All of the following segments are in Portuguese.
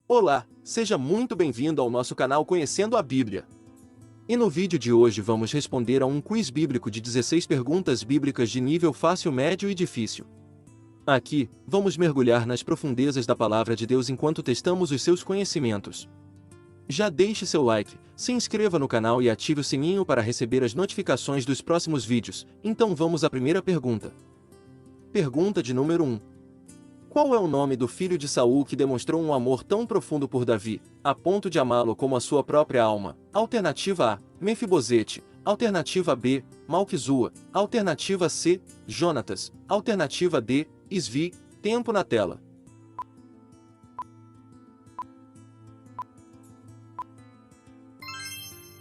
Olá, seja muito bem-vindo ao nosso canal Conhecendo a Bíblia. E no vídeo de hoje vamos responder a um quiz bíblico de 16 perguntas bíblicas de nível fácil, médio e difícil. Aqui, vamos mergulhar nas profundezas da Palavra de Deus enquanto testamos os seus conhecimentos. Já deixe seu like, se inscreva no canal e ative o sininho para receber as notificações dos próximos vídeos. Então vamos à primeira pergunta. Pergunta de número 1. Qual é o nome do filho de Saul que demonstrou um amor tão profundo por Davi, a ponto de amá-lo como a sua própria alma? Alternativa A, Mefibosete. Alternativa B, Malquizua. Alternativa C, Jonatas. Alternativa D, Isvi. Tempo na tela.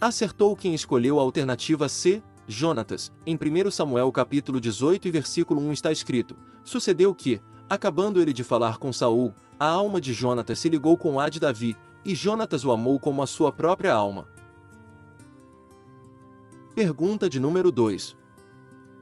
Acertou quem escolheu a alternativa C, Jonatas. Em 1 Samuel capítulo 18 e versículo 1 está escrito: Sucedeu que, acabando ele de falar com Saul, a alma de Jonatas se ligou com a de Davi, e Jonatas o amou como a sua própria alma. Pergunta de número 2.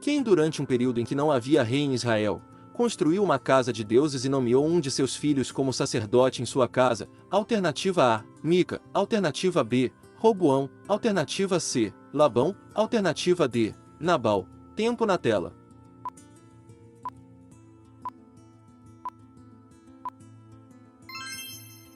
Quem, durante um período em que não havia rei em Israel, construiu uma casa de deuses e nomeou um de seus filhos como sacerdote em sua casa? Alternativa A, Mica. Alternativa B, Roboão. Alternativa C, Labão. Alternativa D, Nabal. Tempo na tela.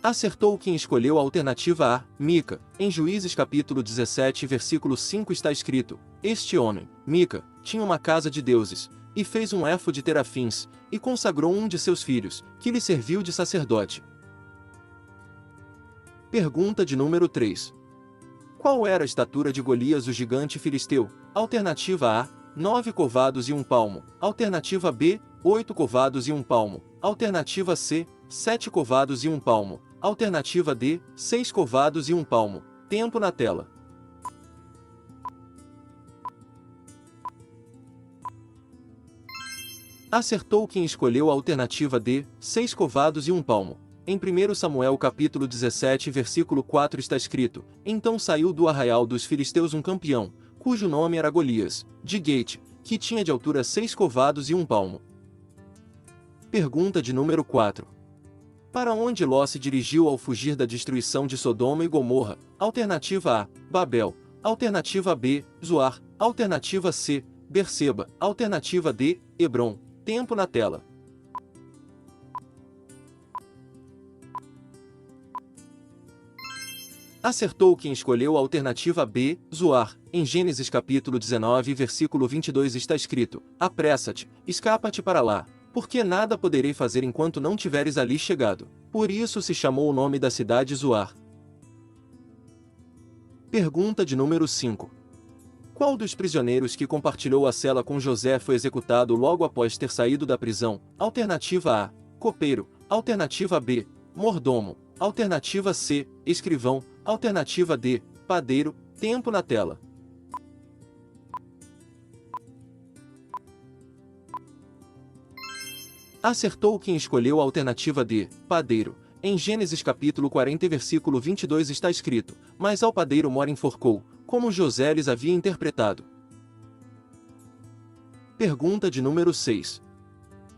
Acertou quem escolheu a alternativa A, Mica. Em Juízes capítulo 17 versículo 5 está escrito: Este homem, Mica, tinha uma casa de deuses, e fez um éfode de terafins, e consagrou um de seus filhos, que lhe serviu de sacerdote. Pergunta de número 3. Qual era a estatura de Golias, o gigante filisteu? Alternativa A, 9 covados e 1 palmo. Alternativa B, 8 covados e 1 palmo. Alternativa C, 7 covados e 1 palmo. Alternativa D, 6 covados e 1 palmo. Tempo na tela. Acertou quem escolheu a alternativa D, 6 covados e 1 palmo. Em 1 Samuel capítulo 17 versículo 4 está escrito: Então saiu do arraial dos filisteus um campeão, cujo nome era Golias, de Gate, que tinha de altura 6 covados e 1 palmo. Pergunta de número 4. Para onde Ló se dirigiu ao fugir da destruição de Sodoma e Gomorra? Alternativa A, Babel. Alternativa B, Zoar. Alternativa C, Berseba. Alternativa D, Hebron. Tempo na tela. Acertou quem escolheu a alternativa B, Zoar. Em Gênesis capítulo 19 versículo 22 está escrito: Apressa-te, escapa-te para lá, porque nada poderei fazer enquanto não tiveres ali chegado. Por isso se chamou o nome da cidade Zoar. Pergunta de número 5. Qual dos prisioneiros que compartilhou a cela com José foi executado logo após ter saído da prisão? Alternativa A, copeiro. Alternativa B, mordomo. Alternativa C, escrivão. Alternativa D, padeiro. Tempo na tela. Acertou quem escolheu a alternativa D, padeiro. Em Gênesis capítulo 40 versículo 22 está escrito: Mas ao padeiro Mora enforcou, como José lhes havia interpretado. Pergunta de número 6.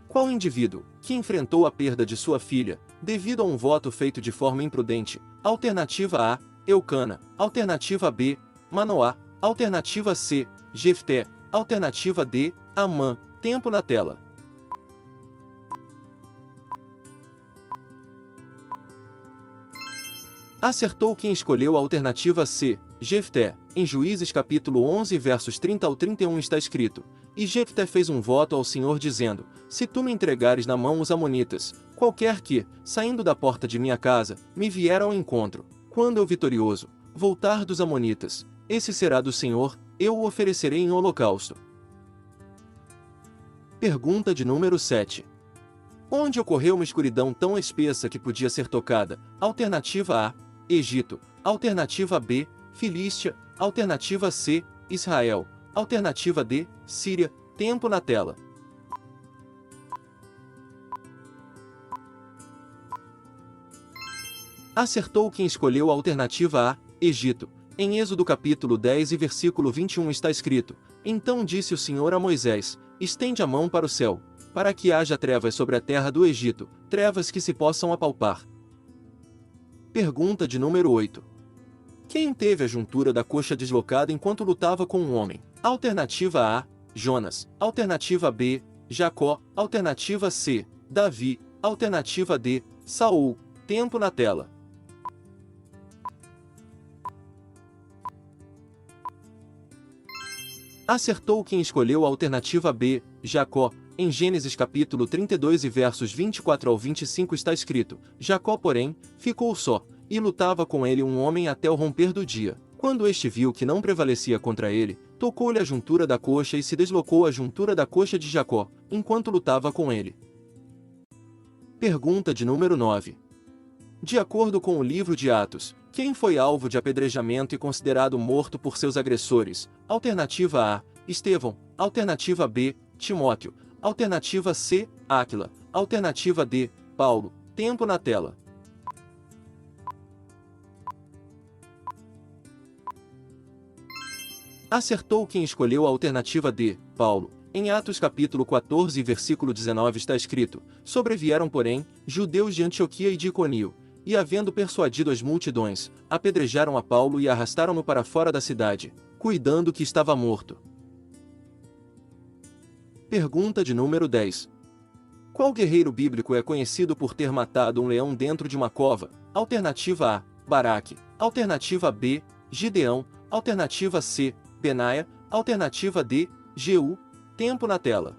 Qual indivíduo, que enfrentou a perda de sua filha, devido a um voto feito de forma imprudente? Alternativa A, Eucana. Alternativa B, Manoá. Alternativa C, Jefté. Alternativa D, Amã. Tempo na tela. Acertou quem escolheu a alternativa C, Jefté. Em Juízes capítulo 11 versos 30 ao 31 está escrito: E Jefté fez um voto ao Senhor dizendo: Se tu me entregares na mão os amonitas, qualquer que, saindo da porta de minha casa, me vier ao encontro, quando eu vitorioso voltar dos amonitas, esse será do Senhor, eu o oferecerei em holocausto. Pergunta de número 7. Onde ocorreu uma escuridão tão espessa que podia ser tocada? Alternativa A, Egito. Alternativa B, Filístia. Alternativa C, Israel. Alternativa D, Síria. Tempo na tela. Acertou quem escolheu a alternativa A, Egito. Em Êxodo capítulo 10 e versículo 21 está escrito: Então disse o Senhor a Moisés: Estende a mão para o céu, para que haja trevas sobre a terra do Egito, trevas que se possam apalpar. Pergunta de número 8. Quem teve a juntura da coxa deslocada enquanto lutava com um homem? Alternativa A, Jonas. Alternativa B, Jacó. Alternativa C, Davi. Alternativa D, Saul. Tempo na tela. Acertou quem escolheu a alternativa B, Jacó. Em Gênesis capítulo 32 e versos 24 ao 25 está escrito: Jacó, porém, ficou só, e lutava com ele um homem até o romper do dia. Quando este viu que não prevalecia contra ele, tocou-lhe a juntura da coxa e se deslocou a juntura da coxa de Jacó, enquanto lutava com ele. Pergunta de número 9. De acordo com o livro de Atos, quem foi alvo de apedrejamento e considerado morto por seus agressores? Alternativa A, Estevão. Alternativa B, Timóteo. Alternativa C, Áquila. Alternativa D, Paulo. Tempo na tela. Acertou quem escolheu a alternativa D, Paulo. Em Atos capítulo 14 versículo 19 está escrito: Sobrevieram, porém, judeus de Antioquia e de Iconio, e havendo persuadido as multidões, apedrejaram a Paulo e arrastaram-no para fora da cidade, cuidando que estava morto. Pergunta de número 10. Qual guerreiro bíblico é conhecido por ter matado um leão dentro de uma cova? Alternativa A, Baraque. Alternativa B, Gideão. Alternativa C, Benaia. Alternativa D, Jeú. Tempo na tela.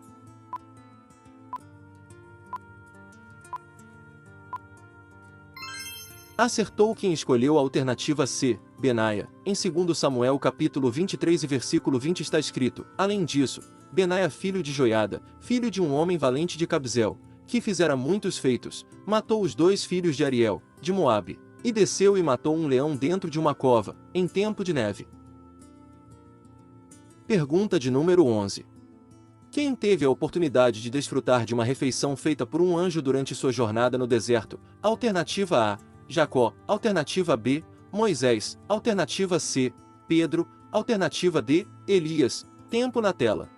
Acertou quem escolheu a alternativa C, Benaia. Em 2 Samuel capítulo 23 e versículo 20 está escrito: Além disso, Benaia, filho de Joiada, filho de um homem valente de Cabzeel, que fizera muitos feitos, matou os 2 filhos de Ariel, de Moabe, e desceu e matou um leão dentro de uma cova, em tempo de neve. Pergunta de número 11. Quem teve a oportunidade de desfrutar de uma refeição feita por um anjo durante sua jornada no deserto? Alternativa A, Jacó. Alternativa B, Moisés. Alternativa C, Pedro. Alternativa D, Elias. Tempo na tela.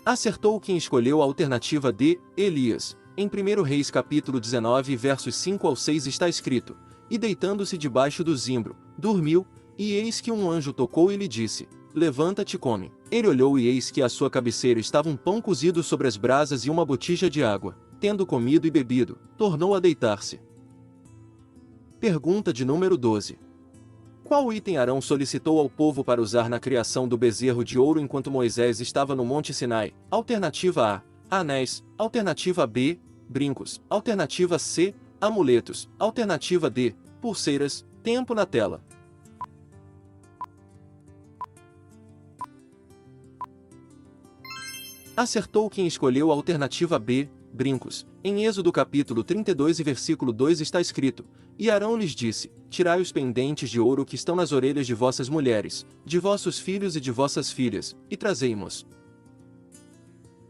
Acertou quem escolheu a alternativa D, Elias. Em 1 Reis capítulo 19 versos 5 ao 6 está escrito: E deitando-se debaixo do zimbro, dormiu, e eis que um anjo tocou e lhe disse: Levanta-te e come. Ele olhou e eis que à sua cabeceira estava um pão cozido sobre as brasas e uma botija de água. Tendo comido e bebido, tornou a deitar-se. Pergunta de número 12. Qual item Arão solicitou ao povo para usar na criação do bezerro de ouro enquanto Moisés estava no Monte Sinai? Alternativa A, anéis. Alternativa B, brincos. Alternativa C, amuletos. Alternativa D, pulseiras. Tempo na tela. Acertou quem escolheu a alternativa B, brincos. Em Êxodo capítulo 32 e versículo 2 está escrito: E Arão lhes disse: Tirai os pendentes de ouro que estão nas orelhas de vossas mulheres, de vossos filhos e de vossas filhas, e trazei-mos.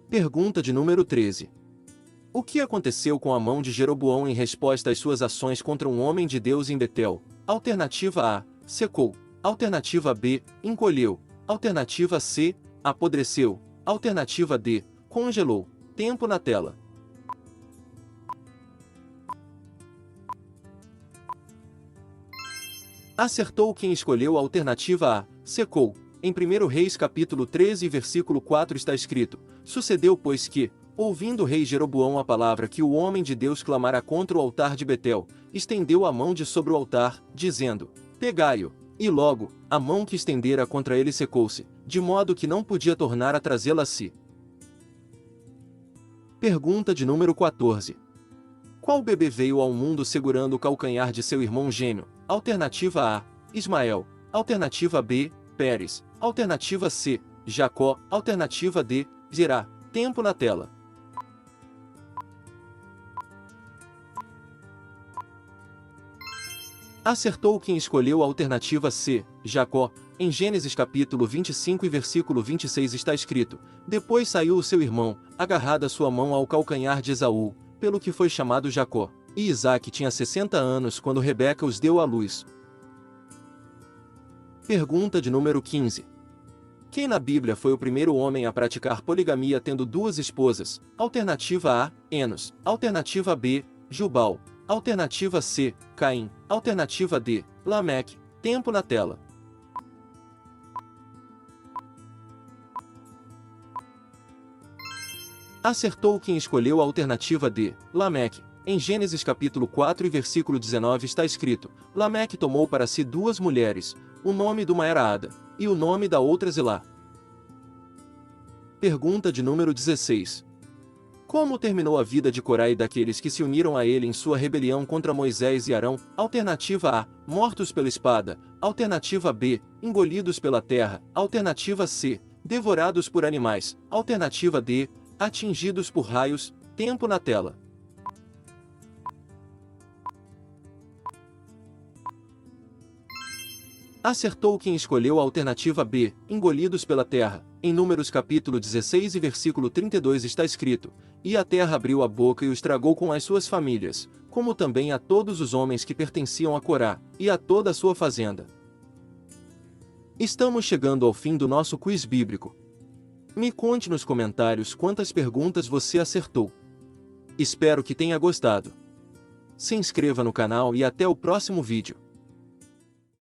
Pergunta de número 13. O que aconteceu com a mão de Jeroboão em resposta às suas ações contra um homem de Deus em Betel? Alternativa A, secou. Alternativa B, encolheu. Alternativa C, apodreceu. Alternativa D, congelou. Tempo na tela. Acertou quem escolheu a alternativa A, secou. Em 1 Reis capítulo 13 versículo 4 está escrito: Sucedeu, pois, que, ouvindo o rei Jeroboão a palavra que o homem de Deus clamara contra o altar de Betel, estendeu a mão de sobre o altar, dizendo: Pegai-o. E logo, a mão que estendera contra ele secou-se, de modo que não podia tornar a trazê-la a si. Pergunta de número 14. Qual bebê veio ao mundo segurando o calcanhar de seu irmão gêmeo? Alternativa A, Ismael. Alternativa B, Pérez. Alternativa C, Jacó. Alternativa D, Zerá. Tempo na tela. Acertou quem escolheu a alternativa C, Jacó. Em Gênesis capítulo 25 e versículo 26 está escrito: Depois saiu o seu irmão, agarrada sua mão ao calcanhar de Esaú, pelo que foi chamado Jacó. E Isaque tinha 60 anos quando Rebeca os deu à luz. Pergunta de número 15. Quem na Bíblia foi o primeiro homem a praticar poligamia tendo duas esposas? Alternativa A, Enos. Alternativa B, Jubal. Alternativa C, Caim. Alternativa D, Lameque. Tempo na tela. Acertou quem escolheu a alternativa D, Lameque. Em Gênesis capítulo 4 e versículo 19 está escrito: Lameque tomou para si duas mulheres, o nome de uma era Ada, e o nome da outra Zilá. Pergunta de número 16. Como terminou a vida de Corá e daqueles que se uniram a ele em sua rebelião contra Moisés e Arão? Alternativa A, mortos pela espada. Alternativa B, engolidos pela terra. Alternativa C, devorados por animais. Alternativa D, atingidos por raios. Tempo na tela. Acertou quem escolheu a alternativa B, engolidos pela terra. Em Números capítulo 16 e versículo 32 está escrito: E a terra abriu a boca e os tragou com as suas famílias, como também a todos os homens que pertenciam a Corá, e a toda a sua fazenda. Estamos chegando ao fim do nosso quiz bíblico. Me conte nos comentários quantas perguntas você acertou. Espero que tenha gostado. Se inscreva no canal e até o próximo vídeo.